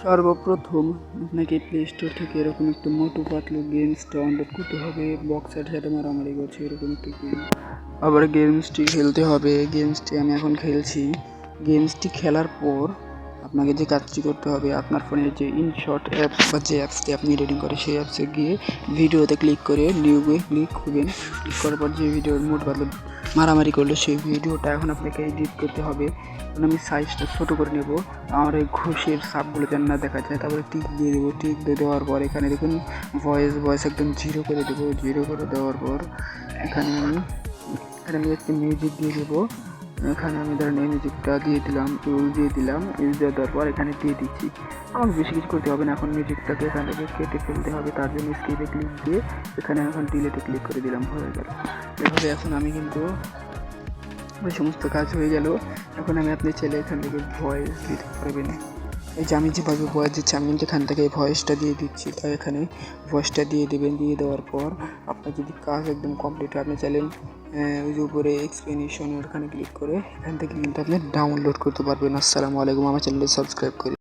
সর্বপ্রথম আপনাকে play store থেকে এরকম একটু মোটু পাতলু গেমস ডাউনলোড করতে হবে। বক্সের সাথে মারামারি করছে এরকম একটু গেম, আবার গেমসটি খেলতে হবে। গেমসটি আমি এখন খেলছি। গেমসটি খেলার পর আপনাকে যে কাজটি করতে হবে, আপনার ফোনের যে ইনশট অ্যাপস বা যে অ্যাপসটি আপনি এডিটিং করে সেই অ্যাপসে গিয়ে ভিডিওতে ক্লিক করে নিউয়ে ক্লিক করবেন। ক্লিক করার পর যে ভিডিওর মোট পাতলু মারামারি করলো সেই ভিডিওটা এখন আপনাকে এডিট করতে হবে। এখন আমি সাইজটা ছোটো করে নেব, আমার এই ঘুষের সাপগুলো যেন না দেখা যায়। তারপরে টিক দিয়ে দেবো। টিক দিয়ে দেওয়ার পর এখানে দেখুন ভয়েস একদম জিরো করে দেবো। জিরো করে দেওয়ার পর এখানে আমি একটি মিউজিক দিয়ে দেবো। এখানে আমি ধরেন এই মিউজিকটা দিয়ে দিলাম, ইউজ দিয়ে দেওয়ার পর এখানে দিয়ে দিচ্ছি। আমাকে বেশি কিছু করতে হবে না। এখন মিউজিকটাকে এখান থেকে কেটে ফেলতে হবে, তার জন্য স্কিপে ক্লিক দিয়ে এখানে এখন ডিলেটে ক্লিক করে দিলাম, হয়ে গেল। এভাবে এখন আমি কিন্তু ওই সমস্ত কাজ হয়ে গেল। এখন আপনি চাইলে এখান থেকে ভয়েস দিতে পারবেন। এই যে আমি যেভাবে ভয়েস দিচ্ছি আমি কিন্তু এখান থেকে ভয়েসটা দিয়ে দিচ্ছি, তাই এখানে ভয়েসটা দিয়ে দেবেন। দিয়ে দেওয়ার পর আপনার যদি কাজ একদম কমপ্লিট হয় আপনি চাইলেন ওই যে উপরে এক্সপ্লেনেশন ওখানে ক্লিক করে এখান থেকে কিন্তু আপনি ডাউনলোড করতে পারবেন। আসসালামু আলাইকুম, আমার চ্যানেলটি সাবস্ক্রাইব করে